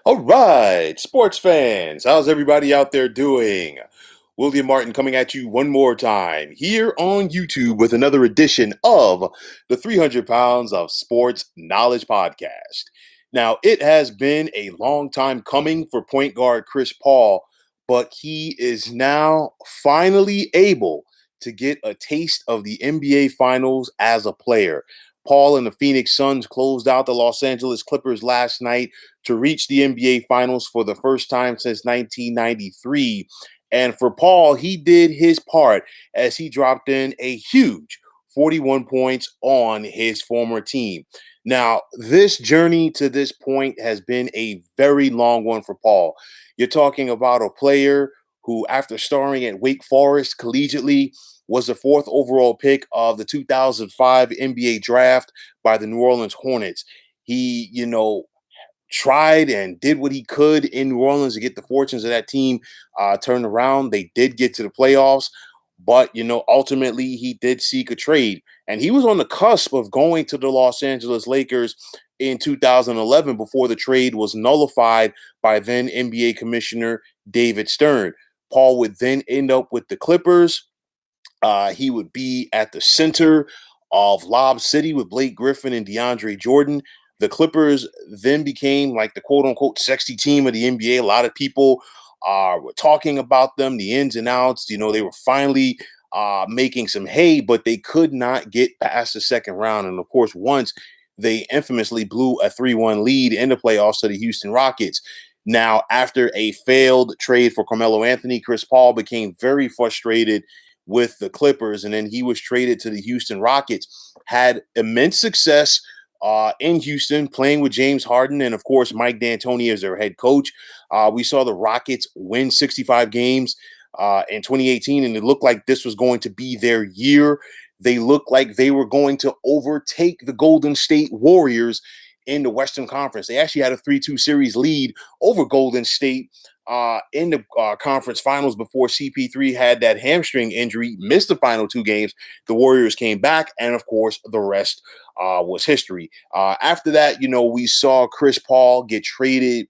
All right, sports fans, how's everybody out there doing? William Martin coming at you one more time here on YouTube with another edition of the 300 Pounds of Sports Knowledge podcast. Now, it has been a long time coming for point guard Chris Paul, but he is now finally able to get a taste of the NBA Finals as a player. Paul and the Phoenix Suns closed out the Los Angeles Clippers last night to reach the NBA Finals for the first time since 1993. And for Paul, he did his part as he dropped in a huge 41 points on his former team. Now, this journey to this point has been a very long one for Paul. You're talking about a player who, after starring at Wake Forest collegiately, was the fourth overall pick of the 2005 NBA draft by the New Orleans Hornets. He, tried and did what he could in New Orleans to get the fortunes of that team turned around. They did get to the playoffs, but ultimately he did seek a trade, and he was on the cusp of going to the Los Angeles Lakers in 2011 before the trade was nullified by then NBA Commissioner David Stern. Paul would then end up with the Clippers. He would be at the center of Lob City with Blake Griffin and DeAndre Jordan. The Clippers then became like the quote unquote sexy team of the NBA. A lot of people were talking about them, the ins and outs. They were finally making some hay, but they could not get past the second round. And of course, once they infamously blew a 3-1 lead in the playoffs to the Houston Rockets. Now, after a failed trade for Carmelo Anthony, Chris Paul became very frustrated with the Clippers, and then he was traded to the Houston Rockets. Had immense success in Houston, playing with James Harden and, of course, Mike D'Antoni as their head coach. We saw the Rockets win 65 games in 2018, and it looked like this was going to be their year. They looked like they were going to overtake the Golden State Warriors in the Western Conference. They actually had a 3-2 series lead over Golden State in the conference finals before CP3 had that hamstring injury, missed the final two games. The Warriors came back, and of course, the rest was history. After that, we saw Chris Paul get traded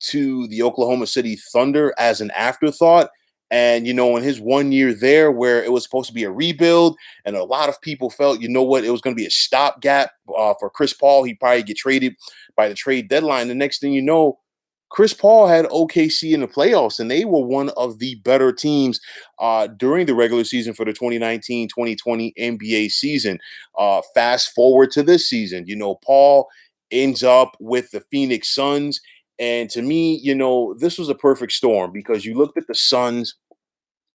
to the Oklahoma City Thunder as an afterthought. And, in his 1 year there, where it was supposed to be a rebuild, and a lot of people felt, it was going to be a stopgap for Chris Paul. He'd probably get traded by the trade deadline. The next thing you know, Chris Paul had OKC in the playoffs, and they were one of the better teams during the regular season for the 2019-2020 NBA season. Fast forward to this season, Paul ends up with the Phoenix Suns. And to me, this was a perfect storm because you looked at the Suns.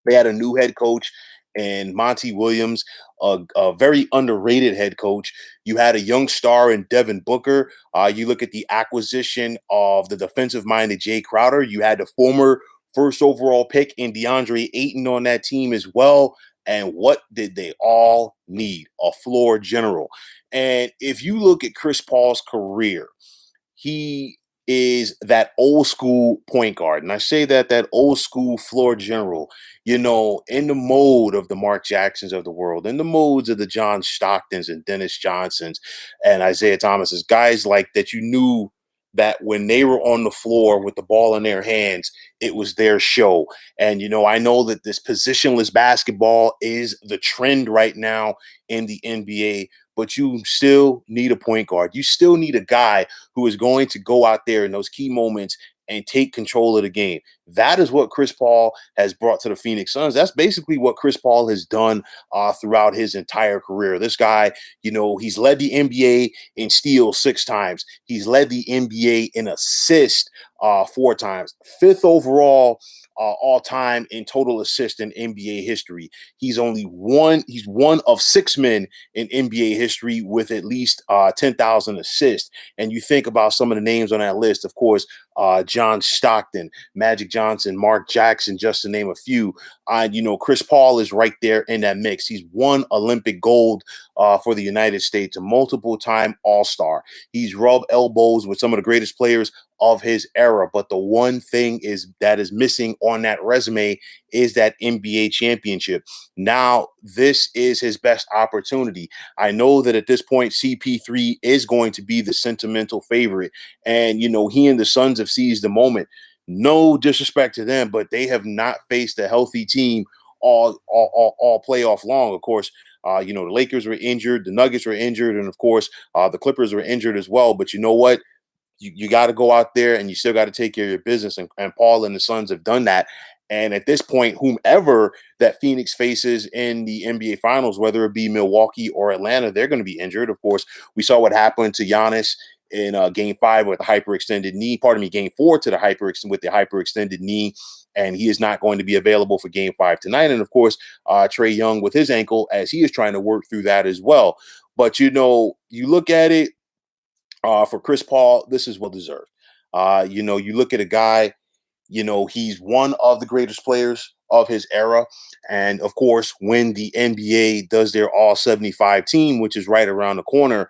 They had a new head coach and Monty Williams, a very underrated head coach. You had a young star in Devin Booker. You look at the acquisition of the defensive-minded Jay Crowder. You had the former first overall pick in DeAndre Ayton on that team as well. And what did they all need? A floor general. And if you look at Chris Paul's career, he is that old school point guard. And I say that old school floor general, in the mode of the Mark Jacksons of the world, in the modes of the John Stocktons and Dennis Johnsons and Isaiah Thomases, guys like that you knew that when they were on the floor with the ball in their hands, it was their show. And, I know that this positionless basketball is the trend right now in the NBA, but you still need a point guard. You still need a guy who is going to go out there in those key moments and take control of the game. That is what Chris Paul has brought to the Phoenix Suns. That's basically what Chris Paul has done throughout his entire career. This guy, he's led the NBA in steals 6 times. He's led the NBA in assists 4 times. 5th overall all time in total assists in NBA history. He's one of 6 men in NBA history with at least 10,000 assists. And you think about some of the names on that list, of course, John Stockton, Magic Johnson, Mark Jackson, just to name a few. Chris Paul is right there in that mix. He's won Olympic gold for the United States, a multiple-time All-Star. He's rubbed elbows with some of the greatest players of his era. But the one thing that is missing on that resume is that NBA championship. Now, this is his best opportunity. I know that at this point, CP3 is going to be the sentimental favorite. And, he and the Suns have seized the moment. No disrespect to them, but they have not faced a healthy team all playoff long. Of course, the Lakers were injured, the Nuggets were injured, and of course, the Clippers were injured as well. But you know what? You got to go out there and you still got to take care of your business. And Paul and the Suns have done that. And at this point, whomever that Phoenix faces in the NBA Finals, whether it be Milwaukee or Atlanta, they're going to be injured. Of course, we saw what happened to Giannis in Game 5 with the hyperextended knee. Pardon me, Game 4 to the hyperextended knee, and he is not going to be available for Game 5 tonight. And of course, Trae Young with his ankle, as he is trying to work through that as well. But you look at it. For Chris Paul, this is well deserved. You look at a guy, he's one of the greatest players of his era. And of course, when the NBA does their all 75 team, which is right around the corner,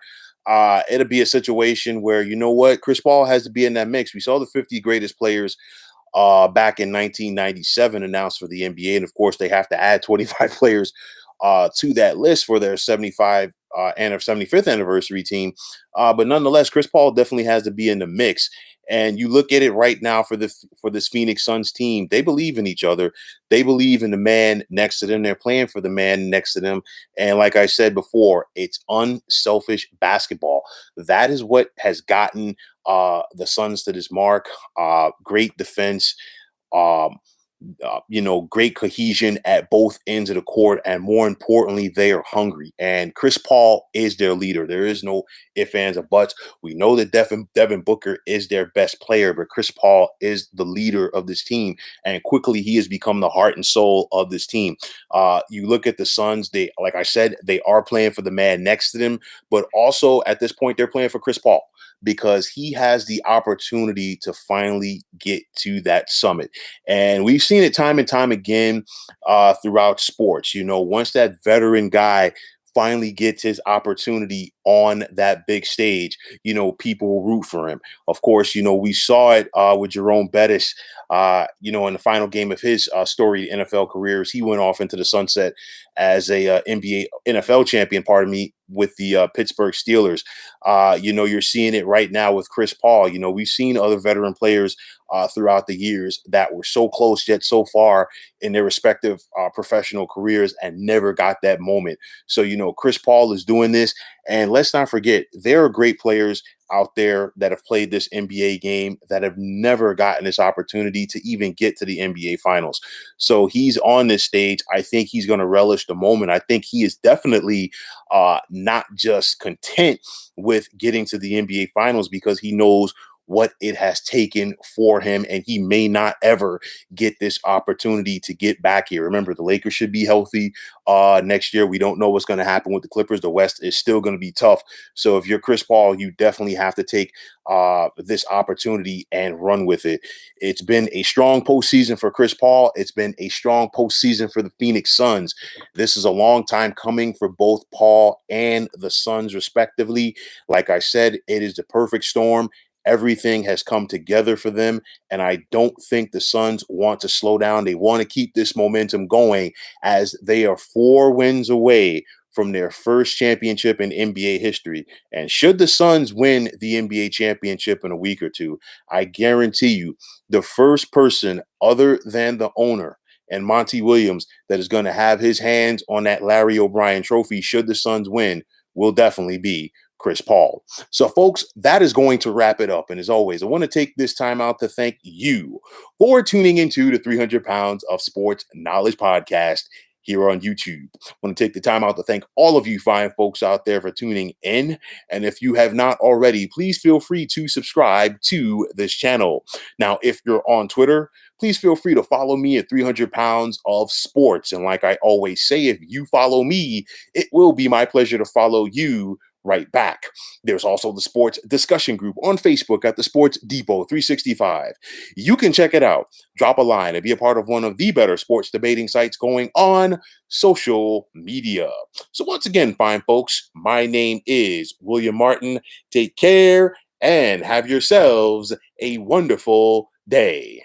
it'll be a situation where, Chris Paul has to be in that mix. We saw the 50 greatest players back in 1997 announced for the NBA. And of course, they have to add 25 players to that list for their 75 and their 75th anniversary team. But nonetheless, Chris Paul definitely has to be in the mix. And you look at it right now for this Phoenix Suns team, they believe in each other. They believe in the man next to them. They're playing for the man next to them. And like I said before, it's unselfish basketball. That is what has gotten the Suns to this mark. Great defense. Um, Great cohesion at both ends of the court, and more importantly, they are hungry. And Chris Paul is their leader. There is no ifs, ands, or buts. We know that Devin Booker is their best player, but Chris Paul is the leader of this team, and quickly he has become the heart and soul of this team. You look at the Suns; like I said, they are playing for the man next to them, but also at this point, they're playing for Chris Paul because he has the opportunity to finally get to that summit. And we've seen it time and time again throughout sports. Once that veteran guy finally gets his opportunity on that big stage, people will root for him. Of course, we saw it with Jerome Bettis, in the final game of his storied NFL careers. He went off into the sunset as a NBA NFL champion, pardon me, with the Pittsburgh Steelers. You're seeing it right now with Chris Paul. We've seen other veteran players throughout the years that were so close yet so far in their respective professional careers and never got that moment. So, Chris Paul is doing this. And let's not forget, there are great players out there that have played this NBA game that have never gotten this opportunity to even get to the NBA Finals. So he's on this stage. I think he's going to relish the moment. I think he is definitely not just content with getting to the NBA Finals because he knows what it has taken for him, and he may not ever get this opportunity to get back here. Remember, the Lakers should be healthy next year. We don't know what's going to happen with the Clippers. The West is still going to be tough. So if you're Chris Paul, you definitely have to take this opportunity and run with it. It's been a strong postseason for Chris Paul. It's been a strong postseason for the Phoenix Suns. This is a long time coming for both Paul and the Suns, respectively. Like I said, it is the perfect storm. Everything has come together for them, and I don't think the Suns want to slow down. They want to keep this momentum going as they are 4 wins away from their first championship in NBA history. And should the Suns win the NBA championship in a week or two, I guarantee you the first person other than the owner and Monty Williams that is going to have his hands on that Larry O'Brien trophy should the Suns win will definitely be Chris Paul. So, folks, that is going to wrap it up. And as always, I want to take this time out to thank you for tuning into the 300 Pounds of Sports Knowledge podcast here on YouTube. I want to take the time out to thank all of you fine folks out there for tuning in. And if you have not already, please feel free to subscribe to this channel. Now, if you're on Twitter, please feel free to follow me at 300 Pounds of Sports. And like I always say, if you follow me, it will be my pleasure to follow you right back. There's also the sports discussion group on Facebook at the Sports Depot 365. You can check it out, drop a line, and be a part of one of the better sports debating sites going on social media. So once again, fine folks, my name is William Martin. Take care and have yourselves a wonderful day.